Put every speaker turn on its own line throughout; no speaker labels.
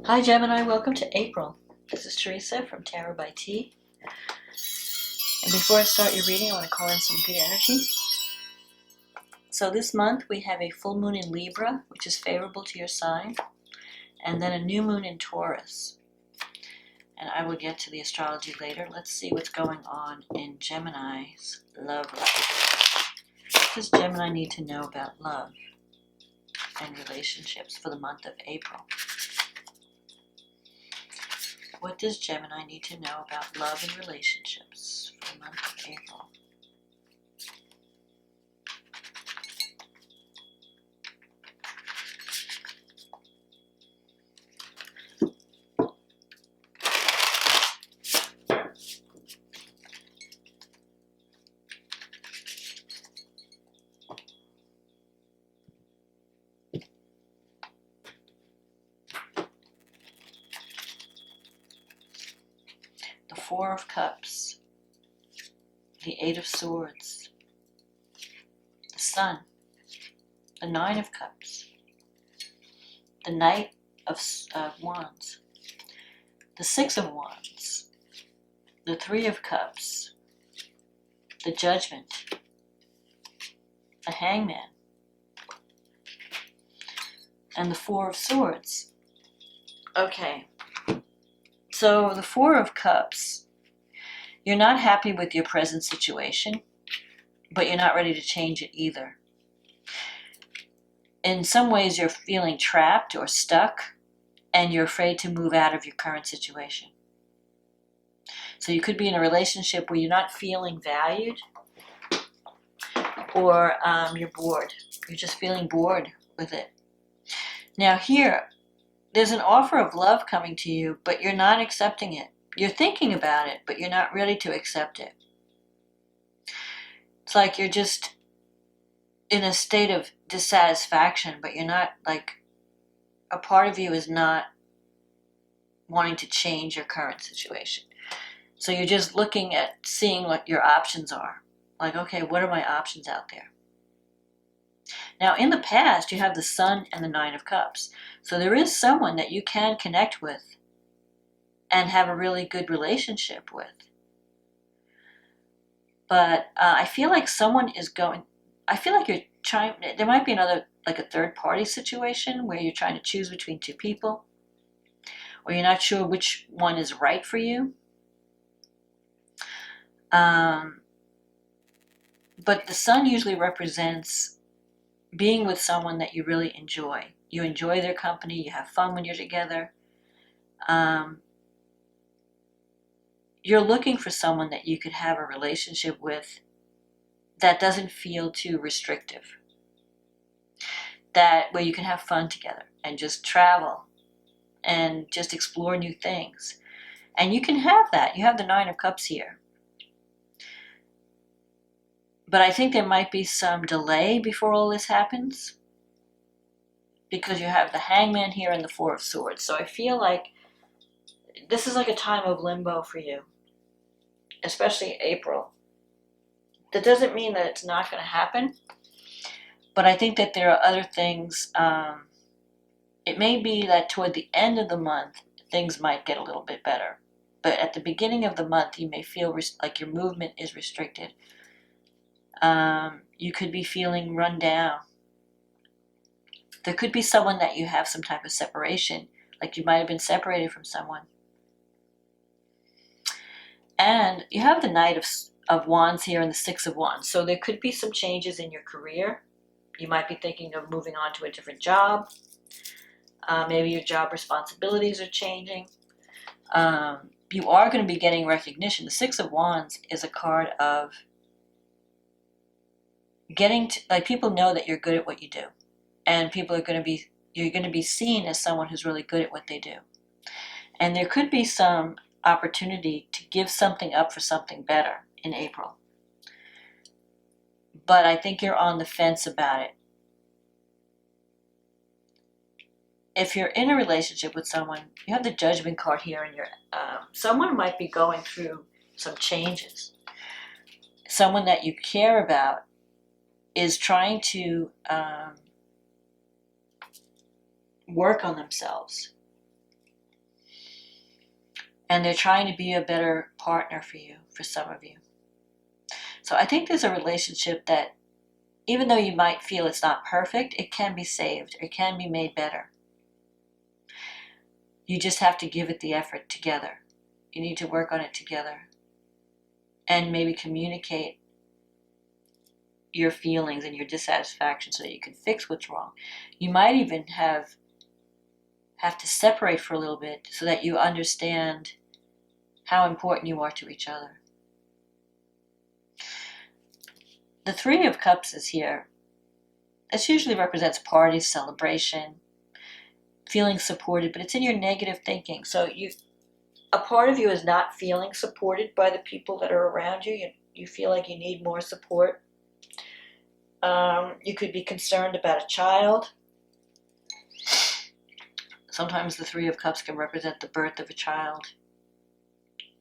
Hi Gemini, welcome to April. This is Teresa from Tarot by T. And before I start your reading, I want to call in some good energy. So this month we have a full moon in Libra, which is favorable to your sign, and then a new moon in Taurus. And I will get to the astrology later. Let's see what's going on in Gemini's love life. What does Gemini need to know about love and relationships for the month of April? What does Gemini need to know about love and relationships for the month of April? The Four of Cups, the Eight of Swords, the Sun, the Nine of Cups, the Knight of Wands, the Six of Wands, the Three of Cups, the Judgment, the Hangman, and the Four of Swords. Okay, so the Four of Cups, you're not happy with your present situation, but you're not ready to change it either. In some ways, you're feeling trapped or stuck, and you're afraid to move out of your current situation. So you could be in a relationship where you're not feeling valued, or you're bored. You're just feeling bored with it. Now here, there's an offer of love coming to you, but you're not accepting it. You're thinking about it, but you're not ready to accept it. It's like you're just in a state of dissatisfaction, but you're not, like, a part of you is not wanting to change your current situation. So you're just looking at seeing what your options are. Like, okay, what are my options out there? Now, in the past, you have the Sun and the Nine of Cups. So there is someone that you can connect with and have a really good relationship with. But I feel like someone is going, I feel like you're trying, there might be another, like a third party situation where you're trying to choose between two people, or you're not sure which one is right for you. But the Sun usually represents being with someone that you really enjoy. You enjoy their company, you have fun when you're together. You're looking for someone that you could have a relationship with that doesn't feel too restrictive. That where you can have fun together and just travel and just explore new things. And you can have that. You have the Nine of Cups here. But I think there might be some delay before all this happens, because you have the Hangman here and the Four of Swords. So I feel like this is like a time of limbo for you, especially April. That doesn't mean that it's not going to happen, but I think that there are other things. It may be that toward the end of the month, things might get a little bit better. But at the beginning of the month, you may feel like your movement is restricted. You could be feeling run down. There could be someone that you have some type of separation, like you might have been separated from someone. And you have the Knight of Wands here and the Six of Wands. So there could be some changes in your career. You might be thinking of moving on to a different job. Maybe your job responsibilities are changing. You are going to be getting recognition. The Six of Wands is a card of getting to, like, people know that you're good at what you do. And people are going to be, you're going to be seen as someone who's really good at what they do. And there could be some opportunity to give something up for something better in April. But I think you're on the fence about it. If you're in a relationship with someone, you have the Judgment card here, and someone might be going through some changes. Someone that you care about is trying to work on themselves. And they're trying to be a better partner for you, for some of you. So I think there's a relationship that, even though you might feel it's not perfect, it can be saved. It can be made better. You just have to give it the effort together. You need to work on it together. And maybe communicate your feelings and your dissatisfaction so that you can fix what's wrong. You might even have to separate for a little bit so that you understand how important you are to each other. The Three of Cups is here. This usually represents parties, celebration, feeling supported, but it's in your negative thinking. So a part of you is not feeling supported by the people that are around you. You feel like you need more support. You could be concerned about a child. Sometimes the Three of Cups can represent the birth of a child.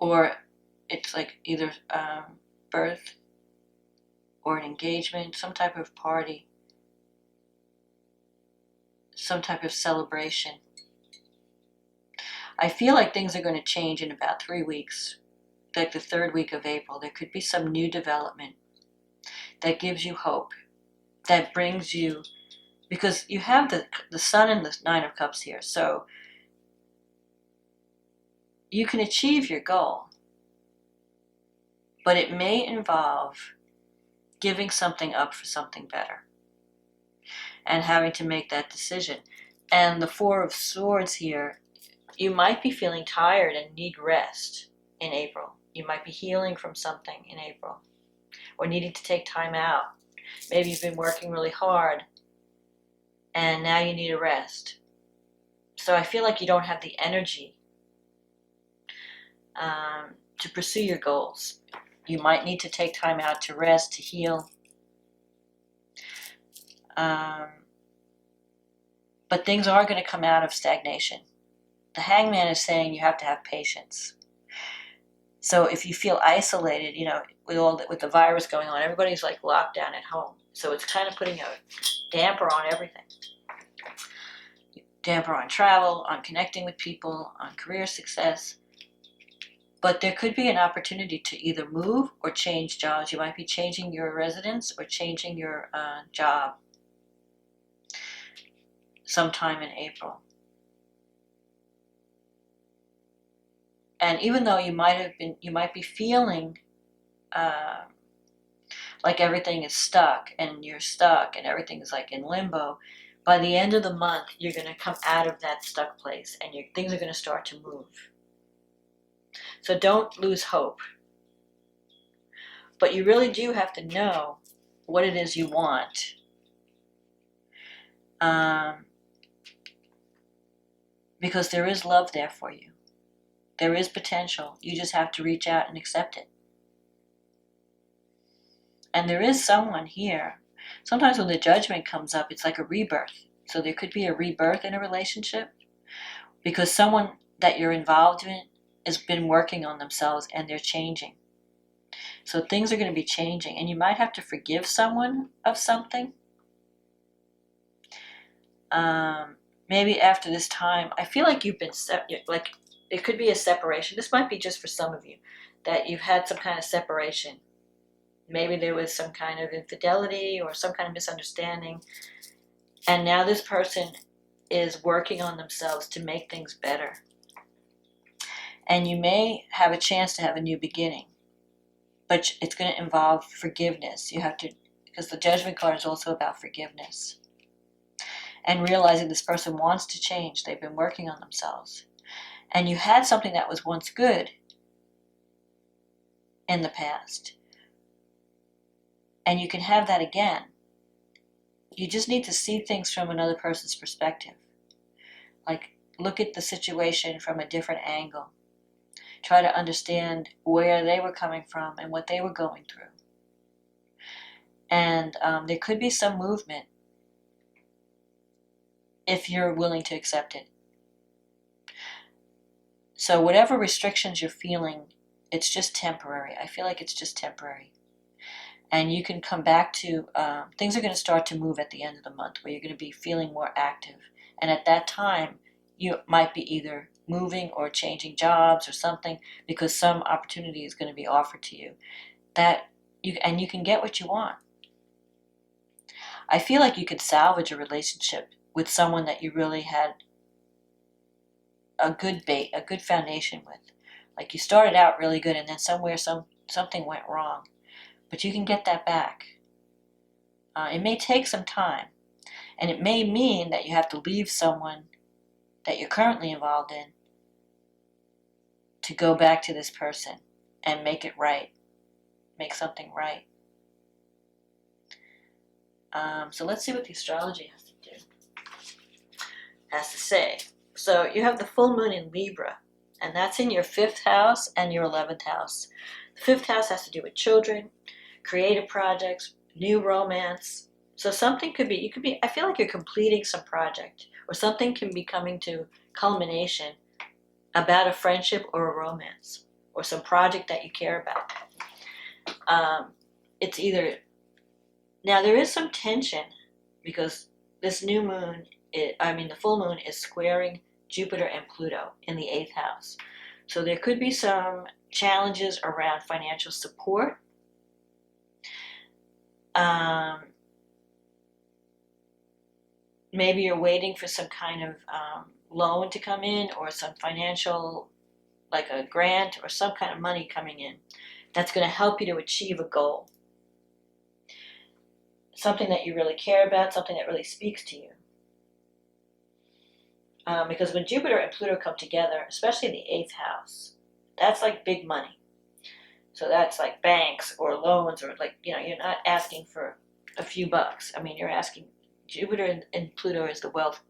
Or it's like either birth or an engagement, some type of party, some type of celebration. I feel like things are going to change in about 3 weeks, like the third week of April. There could be some new development that gives you hope, that brings you, because you have the Sun and the Nine of Cups here, so you can achieve your goal, but it may involve giving something up for something better and having to make that decision. And the Four of Swords here, you might be feeling tired and need rest in April. You might be healing from something in April or needing to take time out. Maybe you've been working really hard and now you need a rest. So I feel like you don't have the energy to pursue your goals. You might need to take time out to rest, to heal. But things are going to come out of stagnation. The Hangman is saying you have to have patience. So if you feel isolated, with the virus going on, everybody's like locked down at home. So it's kind of putting a damper on everything. Damper on travel, on connecting with people, on career success. But there could be an opportunity to either move or change jobs. You might be changing your residence or changing your job sometime in April. And even though you might be feeling like everything is stuck and you're stuck and everything is like in limbo, by the end of the month, you're going to come out of that stuck place and things are going to start to move. So don't lose hope. But you really do have to know what it is you want. Because there is love there for you. There is potential. You just have to reach out and accept it. And there is someone here. Sometimes when the Judgment comes up, it's like a rebirth. So there could be a rebirth in a relationship because someone that you're involved in has been working on themselves and they're changing. So things are going to be changing, and you might have to forgive someone of something. Maybe after this time, I feel like you've been like it could be a separation. This might be just for some of you that you've had some kind of separation. Maybe there was some kind of infidelity or some kind of misunderstanding, and now this person is working on themselves to make things better. And you may have a chance to have a new beginning, but it's going to involve forgiveness. You have to, because the Judgment card is also about forgiveness. And realizing this person wants to change. They've been working on themselves. And you had something that was once good in the past. And you can have that again. You just need to see things from another person's perspective. Like, look at the situation from a different angle. Try to understand where they were coming from and what they were going through. And there could be some movement if you're willing to accept it. So whatever restrictions you're feeling, it's just temporary. I feel like it's just temporary. And you can come back to, things are going to start to move at the end of the month where you're going to be feeling more active. And at that time, you might be either moving or changing jobs or something, because some opportunity is going to be offered to you that you can get what you want. I feel like you could salvage a relationship with someone that you really had a good foundation with. Like you started out really good, and then something went wrong, but you can get that back. It may take some time, and it may mean that you have to leave someone that you're currently involved in to go back to this person and make it right, make something right. So let's see what the astrology has to say. So you have the full moon in Libra, and that's in your 5th house and your 11th house. The 5th house has to do with children, creative projects, new romance. So something could be, I feel like you're completing some project, or something can be coming to culmination about a friendship or a romance, or some project that you care about. It's either, now there is some tension, because this new moon, the full moon is squaring Jupiter and Pluto in the 8th house. So there could be some challenges around financial support. Maybe you're waiting for some kind of loan to come in, or some financial, like a grant or some kind of money coming in that's going to help you to achieve a goal. Something that you really care about, something that really speaks to you. Because when Jupiter and Pluto come together, especially in the 8th house, that's like big money. So that's like banks or loans, or like, you're not asking for a few bucks. I mean, you're asking, Jupiter and Pluto is the wealth.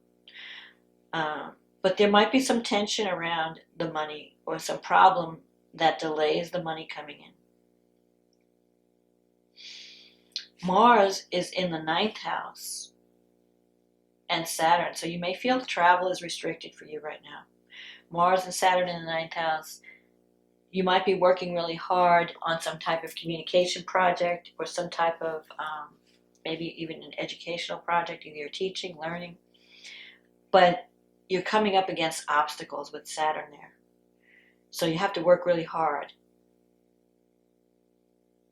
But there might be some tension around the money, or some problem that delays the money coming in. Mars is in the 9th house, and Saturn. So you may feel travel is restricted for you right now. Mars and Saturn in the 9th house. You might be working really hard on some type of communication project, or some type of, maybe even an educational project, either you're teaching, learning. But you're coming up against obstacles with Saturn there. So you have to work really hard.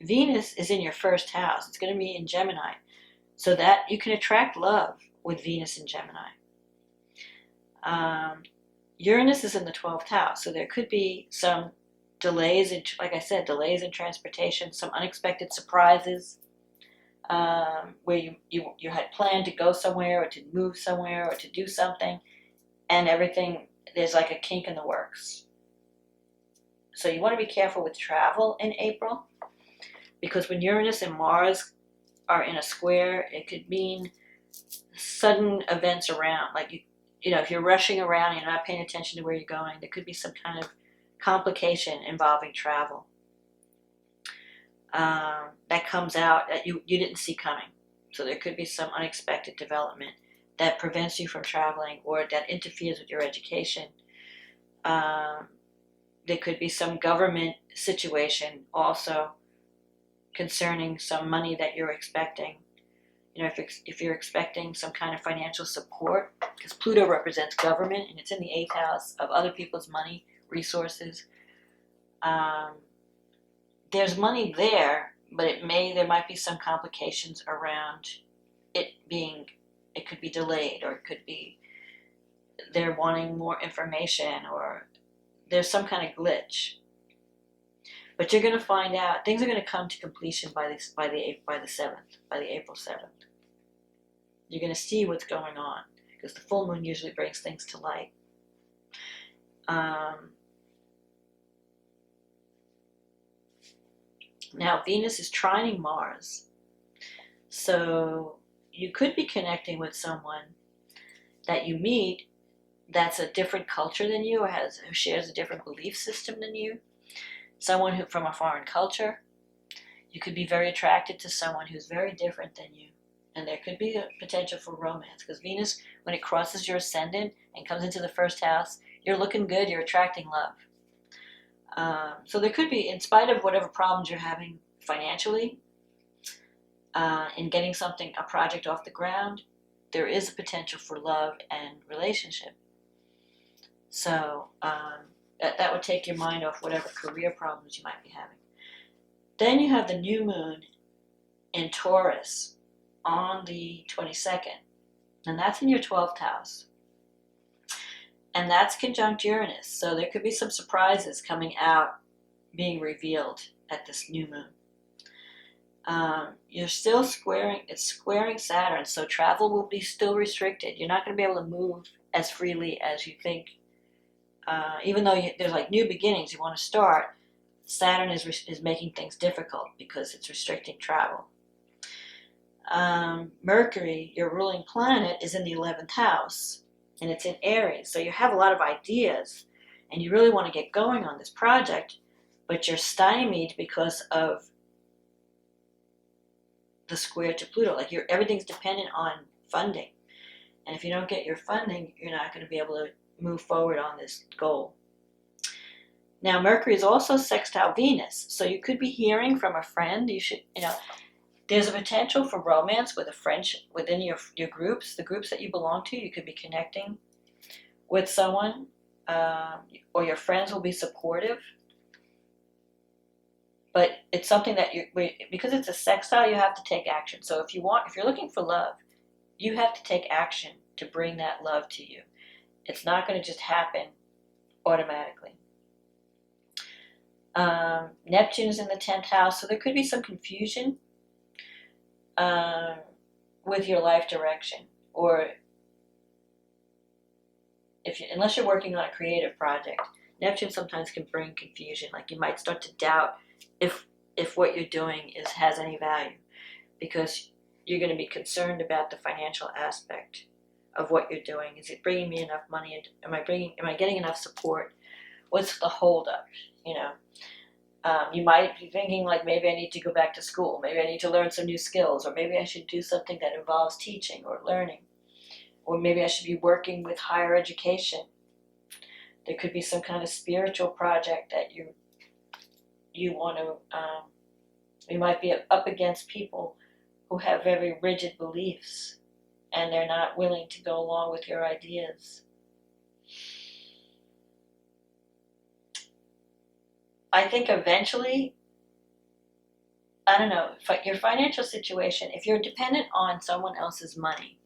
Venus is in your 1st house. It's going to be in Gemini. So that you can attract love with Venus in Gemini. Uranus is in the 12th house. So there could be some delays in, like I said, delays in transportation, some unexpected surprises, where you had planned to go somewhere, or to move somewhere, or to do something, and everything, there's like a kink in the works. So you want to be careful with travel in April, because when Uranus and Mars are in a square, it could mean sudden events around, like if you're rushing around and you're not paying attention to where you're going, there could be some kind of complication involving travel that comes out that you didn't see coming. So there could be some unexpected development that prevents you from traveling, or that interferes with your education. There could be some government situation also concerning some money that you're expecting. If you're expecting some kind of financial support, because Pluto represents government, and it's in the 8th house of other people's money, resources. There's money there, but there might be some complications around it could be delayed, or it could be they're wanting more information, or there's some kind of glitch. But you're going to find out, things are going to come to completion by the April 7th. You're going to see what's going on, because the full moon usually brings things to light. Now Venus is trining Mars, so you could be connecting with someone that you meet that's a different culture than you, or who shares a different belief system than you. Someone who from a foreign culture. You could be very attracted to someone who's very different than you, and there could be a potential for romance, because Venus, when it crosses your ascendant and comes into the 1st house, you're looking good, you're attracting love. So there could be, in spite of whatever problems you're having financially, in getting a project off the ground, there is a potential for love and relationship. So that would take your mind off whatever career problems you might be having. Then you have the new moon in Taurus on the 22nd, and that's in your 12th house. And that's conjunct Uranus, so there could be some surprises coming out, being revealed at this new moon. You're still it's squaring Saturn, so travel will be still restricted. You're not going to be able to move as freely as you think. Even though there's like new beginnings you want to start, Saturn is making things difficult because it's restricting travel. Mercury, your ruling planet, is in the 11th house, and it's in Aries. So you have a lot of ideas, and you really want to get going on this project, but you're stymied because of the square to Pluto. Like everything's dependent on funding. And if you don't get your funding, you're not going to be able to move forward on this goal. Now, Mercury is also sextile Venus, so you could be hearing from a friend. There's a potential for romance with a friend within your groups, the groups that you belong to. You could be connecting with someone, or your friends will be supportive. But it's something that because it's a sextile, you have to take action. So if you're looking for love, you have to take action to bring that love to you. It's not going to just happen automatically. Neptune is in the 10th house, so there could be some confusion with your life direction, or unless you're working on a creative project. Neptune sometimes can bring confusion. Like you might start to doubt if what you're doing has any value, because you're going to be concerned about the financial aspect of what you're doing. Is it bringing me enough money? Am I getting enough support? What's the holdup? You might be thinking like, maybe I need to go back to school. Maybe I need to learn some new skills, or maybe I should do something that involves teaching or learning, or maybe I should be working with higher education. There could be some kind of spiritual project that you want to. You might be up against people who have very rigid beliefs, and they're not willing to go along with your ideas. I think eventually, I don't know, your financial situation, if you're dependent on someone else's money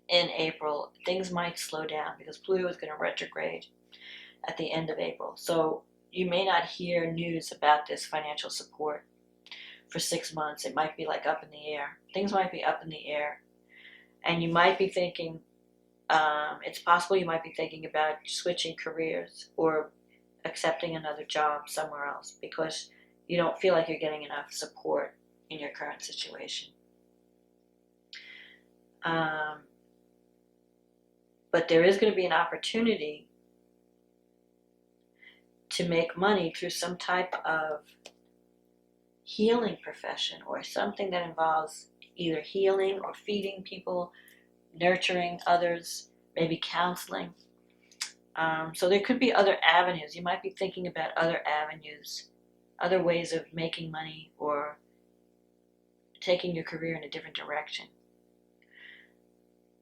in April, things might slow down because Pluto is going to retrograde at the end of April. So you may not hear news about this financial support for 6 months. It might be like up in the air. Things might be up in the air. And you might be thinking, it's possible you might be thinking about switching careers or accepting another job somewhere else because you don't feel like you're getting enough support in your current situation. But there is going to be an opportunity to make money through some type of healing profession or something that involves either healing or feeding people, nurturing others, maybe counseling. So there could be other avenues. You might be thinking about other avenues, other ways of making money or taking your career in a different direction.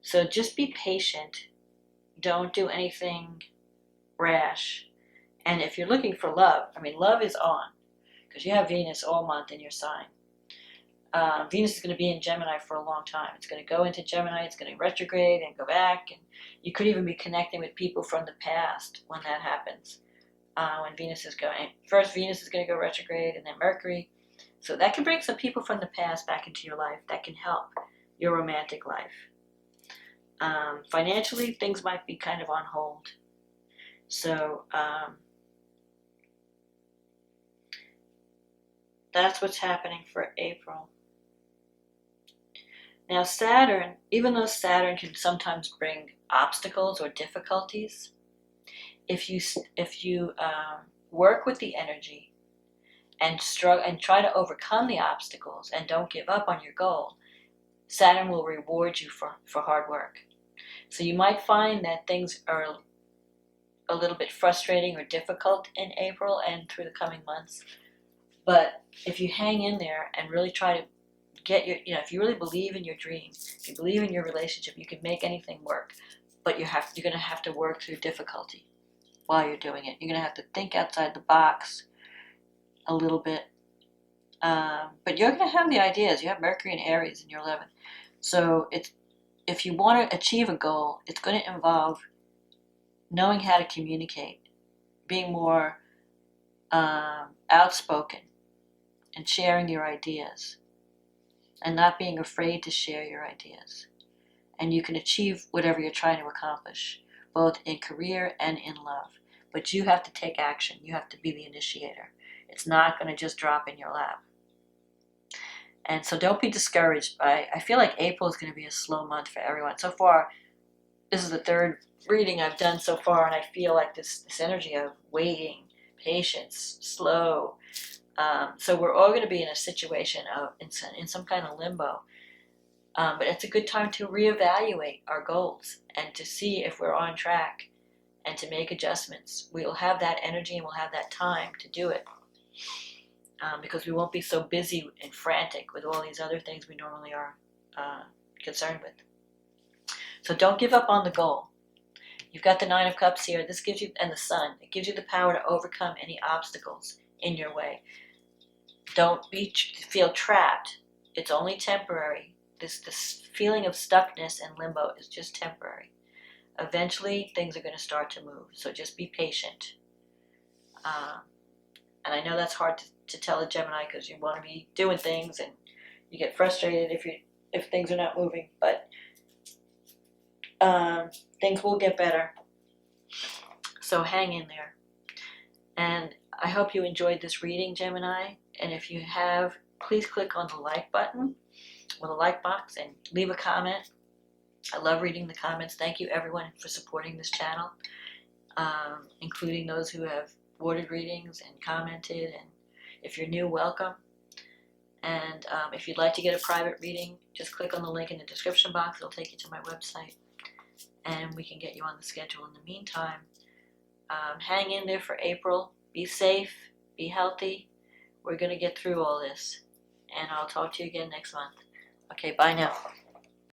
So just be patient. Don't do anything rash. And if you're looking for love, love is on, because you have Venus all month in your sign. Venus is going to be in Gemini for a long time. It's going to go into Gemini, it's going to retrograde and go back, and you could even be connecting with people from the past when that happens. When Venus is going, first Venus is going to go retrograde, and then Mercury. So that can bring some people from the past back into your life that can help your romantic life. Financially, things might be kind of on hold. So that's what's happening for April. Now Saturn, even though Saturn can sometimes bring obstacles or difficulties, if you work with the energy and struggle and try to overcome the obstacles and don't give up on your goal, Saturn will reward you for hard work. So you might find that things are a little bit frustrating or difficult in April and through the coming months. But if you hang in there and really try to get if you really believe in your dream, if you believe in your relationship, you can make anything work. but you're going to have to work through difficulty while you're doing it. You're going to have to think outside the box a little bit. But you're going to have the ideas. You have Mercury and Aries in your 11th. So if you want to achieve a goal, it's going to involve knowing how to communicate, being more outspoken, and sharing your ideas, and not being afraid to share your ideas. And you can achieve whatever you're trying to accomplish, both in career and in love. But you have to take action. You have to be the initiator. It's not going to just drop in your lap. And so don't be discouraged by, I feel like April is going to be a slow month for everyone. So far, this is the third reading I've done so far, and I feel like this energy of waiting, patience, slow. So we're all going to be in a situation of in some kind of limbo. But it's a good time to reevaluate our goals and to see if we're on track and to make adjustments. We'll have that energy and we'll have that time to do it. Because we won't be so busy and frantic with all these other things we normally are concerned with. So don't give up on the goal. You've got the Nine of Cups here. This gives you, and the Sun, it gives you the power to overcome any obstacles in your way. Don't feel trapped. It's only temporary. This feeling of stuckness and limbo is just temporary. Eventually, things are going to start to move. So just be patient. And I know that's hard to tell a Gemini because you want to be doing things and you get frustrated if things are not moving. But things will get better. So hang in there. And I hope you enjoyed this reading, Gemini. And if you have, please click on the like button or the like box and leave a comment. I love reading the comments. Thank you, everyone, for supporting this channel, including those who have ordered readings and commented. And if you're new, welcome. And if you'd like to get a private reading, just click on the link in the description box. It'll take you to my website, and we can get you on the schedule. In the meantime, hang in there for April. Be safe. Be healthy. We're going to get through all this. And I'll talk to you again next month. Okay, bye now.